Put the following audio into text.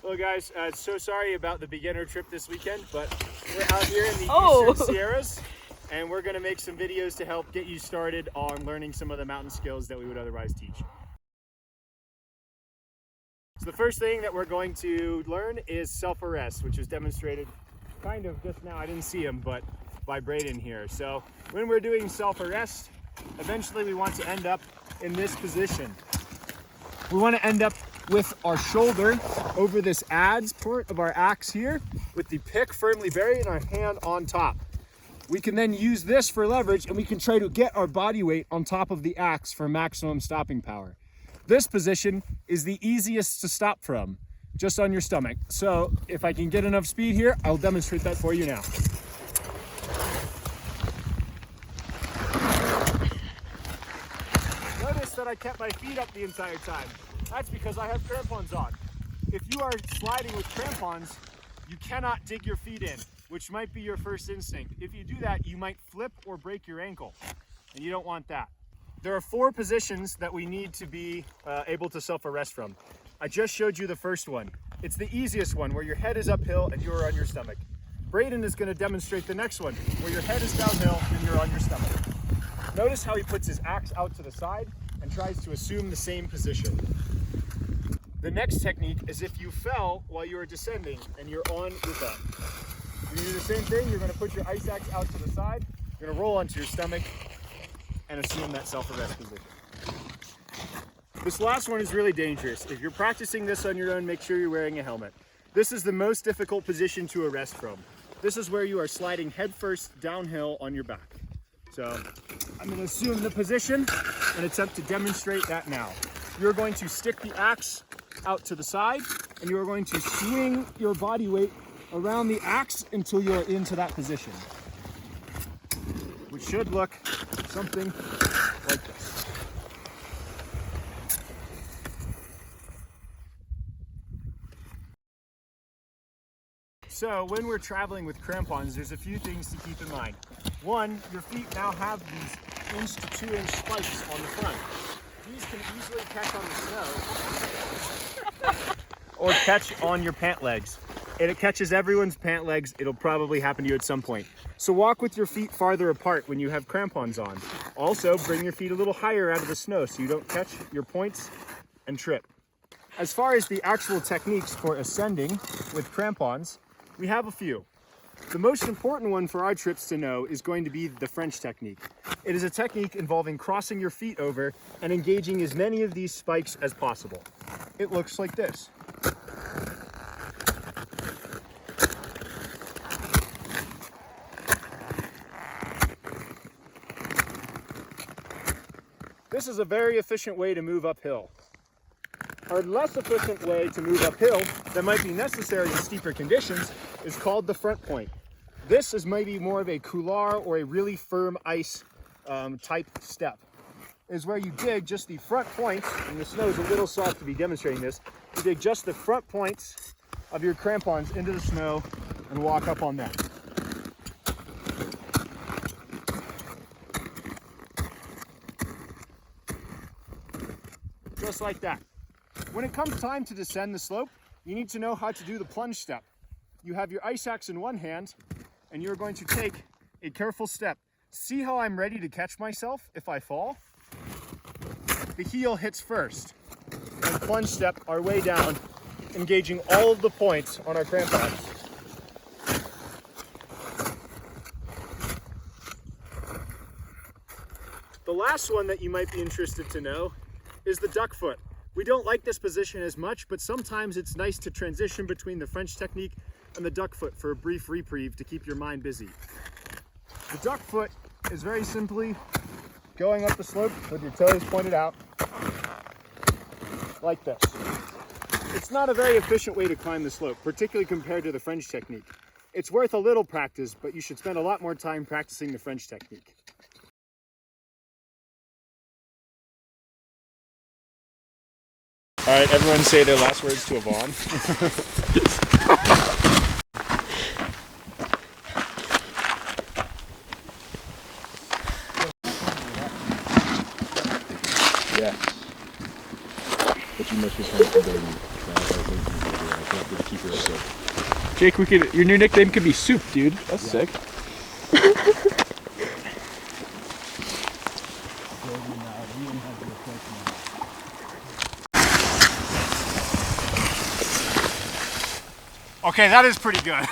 Hello guys, so sorry about the beginner trip this weekend, but we're out here in the Eastern Sierras and we're going to make some videos to help get you started on learning some of the mountain skills that we would otherwise teach. So the first thing that we're going to learn is self-arrest, which was demonstrated kind of just now. I didn't see him, but by Braden here. So when we're doing self-arrest, eventually we want to end up in this position. We want to end up with our shoulder over this adze part of our axe here, with the pick firmly buried and our hand on top. We can then use this for leverage, and we can try to get our body weight on top of the axe for maximum stopping power. This position is the easiest to stop from, just on your stomach. So if I can get enough speed here, I'll demonstrate that for you now. Notice that I kept my feet up the entire time. That's because I have crampons on. If you are sliding with crampons, you cannot dig your feet in, which might be your first instinct. If you do that, you might flip or break your ankle, and you don't want that. There are 4 positions that we need to be able to self-arrest from. I just showed you the first one. It's the easiest one, where your head is uphill and you are on your stomach. Braden is going to demonstrate the next one, where your head is downhill and you're on your stomach. Notice how he puts his axe out to the side and tries to assume the same position. The next technique is if you fell while you were descending and you're on your butt. You do the same thing. You're going to put your ice axe out to the side, you're going to roll onto your stomach and assume that self-arrest position. This last one is really dangerous. If you're practicing this on your own, make sure you're wearing a helmet. This is the most difficult position to arrest from. This is where you are sliding headfirst downhill on your back. So I'm going to assume the position and attempt to demonstrate that now. You're going to stick the axe out to the side, and you're going to swing your body weight around the axe until you're into that position, which should look something like this. So when we're traveling with crampons, there's a few things to keep in mind. One, your feet now have these 1 to 2 inch spikes on the front. These can easily catch on the snow or catch on your pant legs. And it catches everyone's pant legs. It'll probably happen to you at some point. So walk with your feet farther apart when you have crampons on. Also, bring your feet a little higher out of the snow so you don't catch your points and trip. As far as the actual techniques for ascending with crampons, we have a few. The most important one for our trips to know is going to be the French technique. It is a technique involving crossing your feet over and engaging as many of these spikes as possible. It looks like this. This is a very efficient way to move uphill. A less efficient way to move uphill that might be necessary in steeper conditions is called the front point. This is maybe more of a couloir or a really firm ice type step. It is where you dig just the front points, and the snow is a little soft to be demonstrating this. You dig just the front points of your crampons into the snow and walk up on them. Just like that. When it comes time to descend the slope, you need to know how to do the plunge step. You have your ice axe in one hand, and you're going to take a careful step. See how I'm ready to catch myself if I fall? The heel hits first, and plunge step our way down, engaging all of the points on our crampons. The last one that you might be interested to know is the duck foot. We don't like this position as much, but sometimes it's nice to transition between the French technique and the duck foot for a brief reprieve to keep your mind busy. The duck foot is very simply going up the slope with your toes pointed out, like this. It's not a very efficient way to climb the slope, particularly compared to the French technique. It's worth a little practice, but you should spend a lot more time practicing the French technique. All right, everyone say their last words to Yvonne. Yes. But you must return to baby. Jake, your new nickname could be Soup, dude. That's sick. Okay, that is pretty good.